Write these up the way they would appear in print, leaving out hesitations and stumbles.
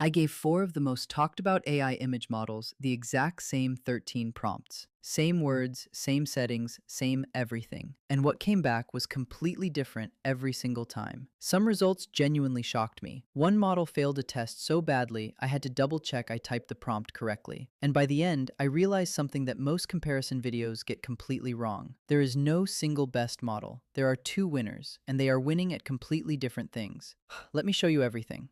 I gave 4 of the most talked about AI image models the exact same 13 prompts. Same words, same settings, same everything. And what came back was completely different every single time. Some results genuinely shocked me. One model failed a test so badly I had to double check I typed the prompt correctly. And by the end, I realized something that most comparison videos get completely wrong. There is no single best model. There are 2 winners, and they are winning at completely different things. Let me show you everything.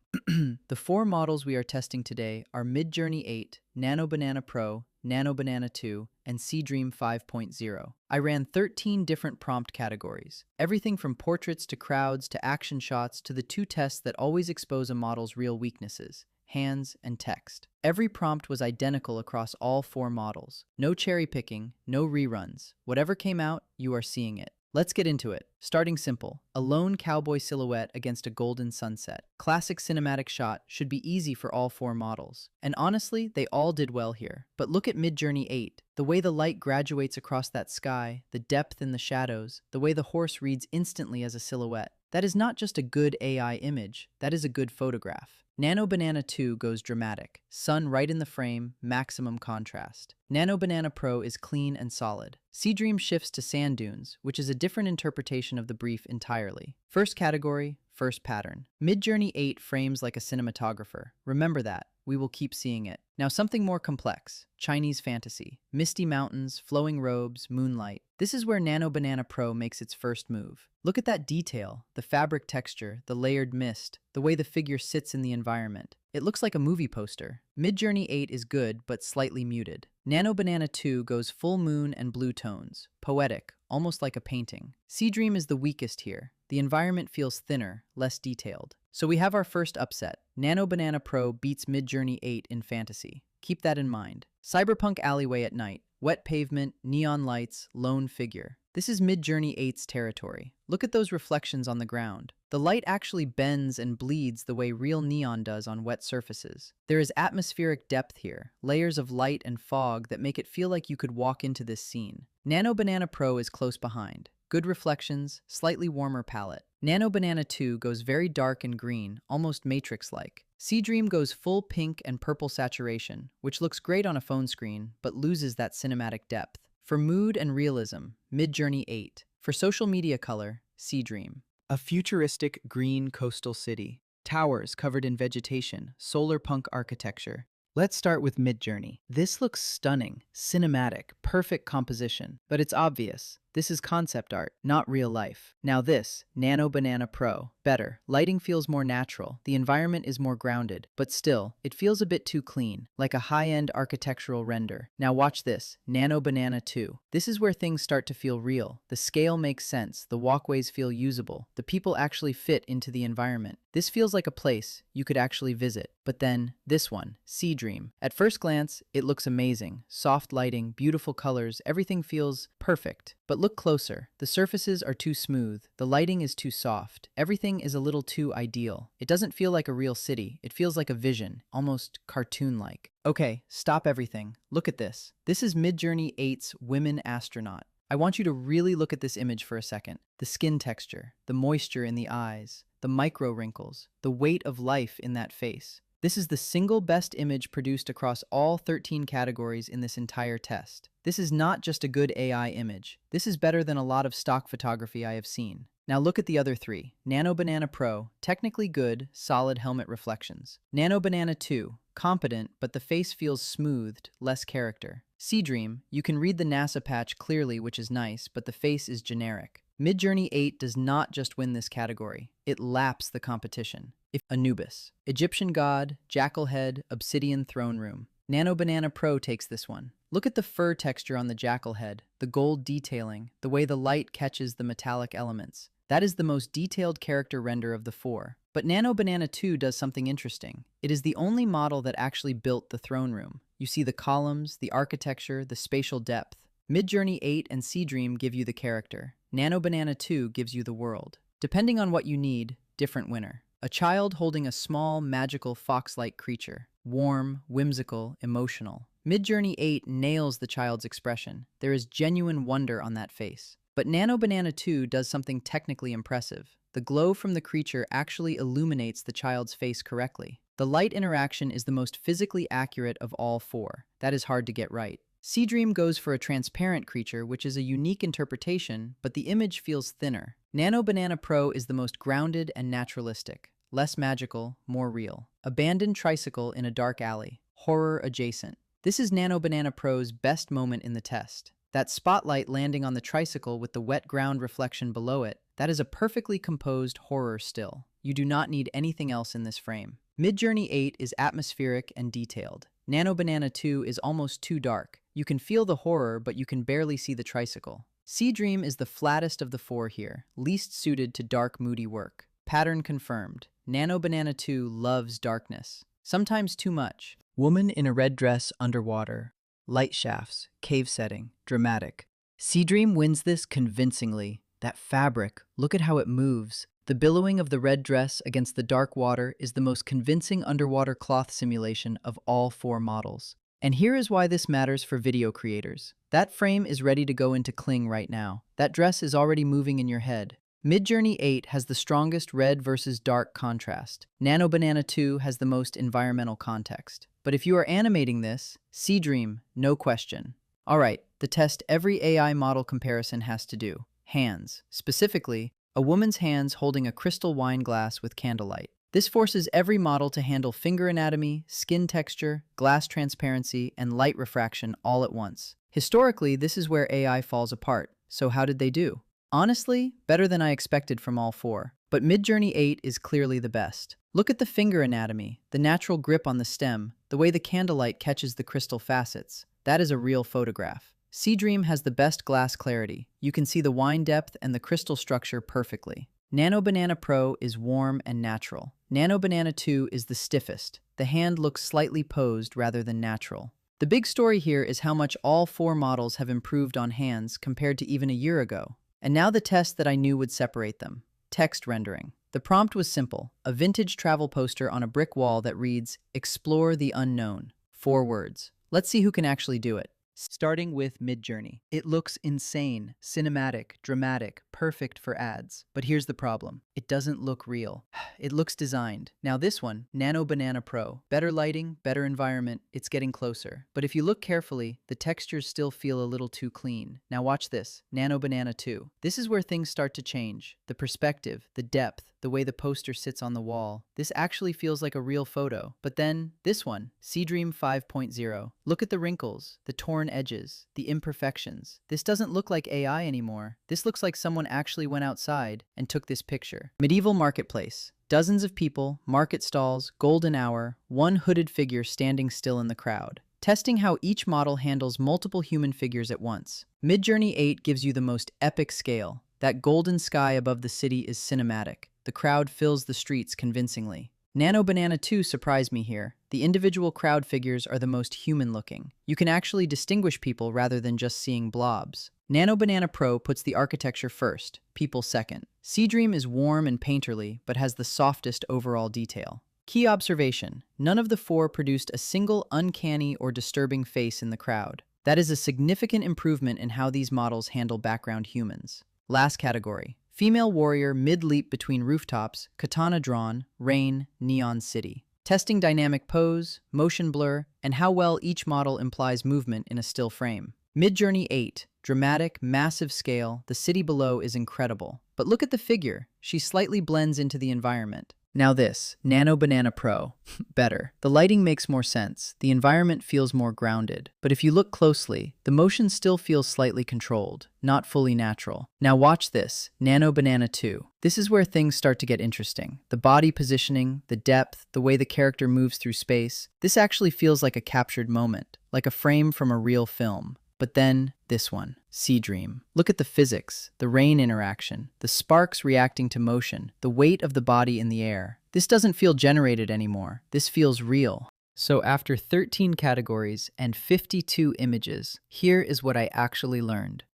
The 4 models we are testing today are MidJourney 8, Nano Banana Pro, Nano Banana 2, and Seedream 5.0. I ran 13 different prompt categories, everything from portraits to crowds to action shots to the 2 tests that always expose a model's real weaknesses: hands and text. Every prompt was identical across all 4 models. No cherry picking, no reruns. Whatever came out, you are seeing it. Let's get into it. Starting simple, a lone cowboy silhouette against a golden sunset. Classic cinematic shot should be easy for all 4 models. And honestly, they all did well here. But look at MidJourney 8. The way the light graduates across that sky, the depth in the shadows, the way the horse reads instantly as a silhouette. That is not just a good AI image, that is a good photograph. Nano Banana 2 goes dramatic. Sun right in the frame, maximum contrast. Nano Banana Pro is clean and solid. Seedream shifts to sand dunes, which is a different interpretation of the brief entirely. First category, first pattern. MidJourney 8 frames like a cinematographer. Remember that. We will keep seeing it. Now something more complex. Chinese fantasy. Misty mountains, flowing robes, moonlight. This is where Nano Banana Pro makes its first move. Look at that detail, the fabric texture, the layered mist, the way the figure sits in the environment. It looks like a movie poster. MidJourney 8 is good, but slightly muted. Nano Banana 2 goes full moon and blue tones. Poetic, almost like a painting. Seedream is the weakest here. The environment feels thinner, less detailed. So we have our first upset. Nano Banana Pro beats MidJourney 8 in fantasy. Keep that in mind. Cyberpunk alleyway at night. Wet pavement, neon lights, lone figure. This is MidJourney 8's territory. Look at those reflections on the ground. The light actually bends and bleeds the way real neon does on wet surfaces. There is atmospheric depth here, layers of light and fog that make it feel like you could walk into this scene. Nano Banana Pro is close behind. Good reflections, slightly warmer palette. Nano Banana 2 goes very dark and green, almost Matrix-like. Seedream goes full pink and purple saturation, which looks great on a phone screen, but loses that cinematic depth. For mood and realism, MidJourney 8. For social media color, Seedream. A futuristic green coastal city. Towers covered in vegetation, solar punk architecture. Let's start with MidJourney. This looks stunning, cinematic, perfect composition, but it's obvious. This is concept art, not real life. Now this, Nano Banana Pro. Better. Lighting feels more natural. The environment is more grounded, but still, it feels a bit too clean, like a high-end architectural render. Now watch this, Nano Banana 2. This is where things start to feel real. The scale makes sense, the walkways feel usable, the people actually fit into the environment. This feels like a place you could actually visit. But then, this one, Seedream. At first glance, it looks amazing. Soft lighting, beautiful colors, everything feels perfect. But look closer. The surfaces are too smooth. The lighting is too soft. Everything is a little too ideal. It doesn't feel like a real city. It feels like a vision, almost cartoon-like. Okay, stop everything. Look at this. This is MidJourney 8's Women Astronaut. I want you to really look at this image for a second. The skin texture, the moisture in the eyes, the micro wrinkles, the weight of life in that face. This is the single best image produced across all 13 categories in this entire test. This is not just a good AI image. This is better than a lot of stock photography I have seen. Now look at the other 3. Nano Banana Pro, technically good, solid helmet reflections. Nano Banana 2, competent, but the face feels smoothed, less character. Seedream, you can read the NASA patch clearly, which is nice, but the face is generic. MidJourney 8 does not just win this category, it laps the competition. Anubis. Egyptian god, jackal head, obsidian throne room. Nano Banana Pro takes this one. Look at the fur texture on the jackal head, the gold detailing, the way the light catches the metallic elements. That is the most detailed character render of the 4. But Nano Banana 2 does something interesting. It is the only model that actually built the throne room. You see the columns, the architecture, the spatial depth. MidJourney 8 and Seedream give you the character. Nano Banana 2 gives you the world. Depending on what you need, different winner. A child holding a small, magical fox-like creature. Warm, whimsical, emotional. MidJourney 8 nails the child's expression. There is genuine wonder on that face. But Nano Banana 2 does something technically impressive. the glow from the creature actually illuminates the child's face correctly. The light interaction is the most physically accurate of all four. That is hard to get right. Seedream goes for a transparent creature, which is a unique interpretation, but the image feels thinner. Nano Banana Pro is the most grounded and naturalistic. Less magical, more real. Abandoned tricycle in a dark alley. Horror adjacent. This is Nano Banana Pro's best moment in the test. That spotlight landing on the tricycle with the wet ground reflection below it, that is a perfectly composed horror still. You do not need anything else in this frame. MidJourney 8 is atmospheric and detailed. Nano Banana 2 is almost too dark. You can feel the horror, but you can barely see the tricycle. Seedream is the flattest of the four here, least suited to dark, moody work. Pattern confirmed. Nano Banana 2 loves darkness. Sometimes too much. Woman in a red dress underwater. Light shafts, cave setting, dramatic. Seedream wins this convincingly. That fabric, look at how it moves. The billowing of the red dress against the dark water is the most convincing underwater cloth simulation of all four models. And here is why this matters for video creators. That frame is ready to go into Kling right now. That dress is already moving in your head. MidJourney 8 has the strongest red versus dark contrast. Nano Banana 2 has the most environmental context. But if you are animating this, Seedream, no question. Alright, the test every AI model comparison has to do. Hands. Specifically, a woman's hands holding a crystal wine glass with candlelight. This forces every model to handle finger anatomy, skin texture, glass transparency, and light refraction all at once. Historically, this is where AI falls apart. So how did they do? Honestly, better than I expected from all four. But MidJourney 8 is clearly the best. Look at the finger anatomy, the natural grip on the stem, the way the candlelight catches the crystal facets. That is a real photograph. Seedream has the best glass clarity. You can see the wine depth and the crystal structure perfectly. Nano Banana Pro is warm and natural. Nano Banana 2 is the stiffest. The hand looks slightly posed rather than natural. The big story here is how much all four models have improved on hands compared to even a year ago. And now the test that I knew would separate them. Text rendering. The prompt was simple, a vintage travel poster on a brick wall that reads, "Explore the unknown." 4 words. Let's see who can actually do it. Starting with MidJourney. It looks insane, cinematic, dramatic, perfect for ads. But here's the problem. It doesn't look real. It looks designed. Now this one, Nano Banana Pro. Better lighting, better environment, it's getting closer. But if you look carefully, the textures still feel a little too clean. Now watch this, Nano Banana 2. This is where things start to change. The perspective, the depth, the way the poster sits on the wall. This actually feels like a real photo. But then, this one, Seedream 5.0. Look at the wrinkles, the torn edges, the imperfections. This doesn't look like AI anymore. This looks like someone actually went outside and took this picture. Medieval marketplace. Dozens of people, market stalls, golden hour, one hooded figure standing still in the crowd. Testing how each model handles multiple human figures at once. MidJourney 8 gives you the most epic scale. That golden sky above the city is cinematic. The crowd fills the streets convincingly. Nano Banana 2 surprised me here. The individual crowd figures are the most human-looking. You can actually distinguish people rather than just seeing blobs. Nano Banana Pro puts the architecture first, people second. Seedream is warm and painterly, but has the softest overall detail. Key observation: none of the four produced a single uncanny or disturbing face in the crowd. That is a significant improvement in how these models handle background humans. Last category. Female warrior mid-leap between rooftops, katana drawn, rain, neon city. Testing dynamic pose, motion blur, and how well each model implies movement in a still frame. MidJourney 8. Dramatic, massive scale, the city below is incredible. But look at the figure. She slightly blends into the environment. Now this, Nano Banana Pro. Better. The lighting makes more sense. The environment feels more grounded. But if you look closely, the motion still feels slightly controlled, not fully natural. Now watch this, Nano Banana 2. This is where things start to get interesting. The body positioning, the depth, the way the character moves through space. This actually feels like a captured moment, like a frame from a real film. But then, this one, Seedream. Look at the physics, the rain interaction, the sparks reacting to motion, the weight of the body in the air. This doesn't feel generated anymore. This feels real. So after 13 categories and 52 images, here is what I actually learned.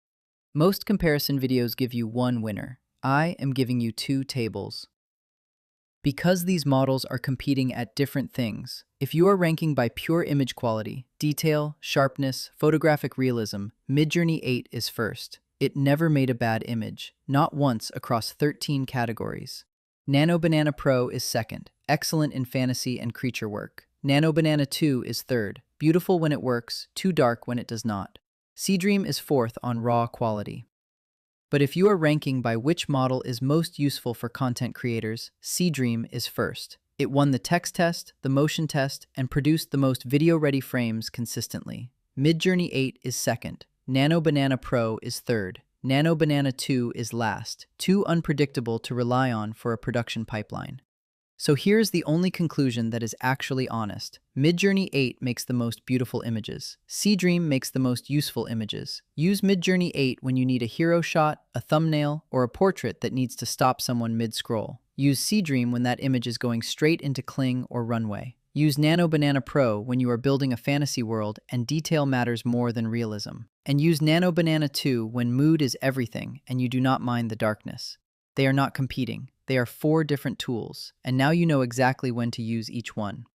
Most comparison videos give you one winner. I am giving you 2 tables. Because these models are competing at different things, if you are ranking by pure image quality, detail, sharpness, photographic realism, MidJourney 8 is first. It never made a bad image, not once across 13 categories. Nano Banana Pro is second, excellent in fantasy and creature work. Nano Banana 2 is third, beautiful when it works, too dark when it does not. Seedream is fourth on raw quality. But if you are ranking by which model is most useful for content creators, Seedream is first. It won the text test, the motion test, and produced the most video-ready frames consistently. MidJourney 8 is second. Nano Banana Pro is third. Nano Banana 2 is last, too unpredictable to rely on for a production pipeline. So here's the only conclusion that is actually honest. MidJourney 8 makes the most beautiful images. Seedream makes the most useful images. Use MidJourney 8 when you need a hero shot, a thumbnail, or a portrait that needs to stop someone mid-scroll. Use Seedream when that image is going straight into Kling or Runway. Use Nano Banana Pro when you are building a fantasy world and detail matters more than realism. And use Nano Banana 2 when mood is everything and you do not mind the darkness. They are not competing. They are 4 different tools, and now you know exactly when to use each one.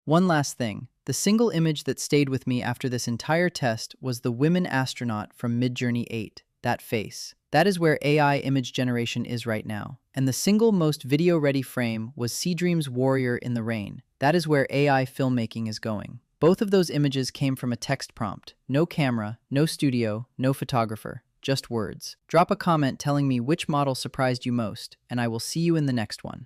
One last thing. The single image that stayed with me after this entire test was the women astronaut from MidJourney 8, that face. That is where AI image generation is right now. And the single most video-ready frame was Seedream's Warrior in the Rain. That is where AI filmmaking is going. Both of those images came from a text prompt. No camera, no studio, no photographer. Just words. Drop a comment telling me which model surprised you most, and I will see you in the next one.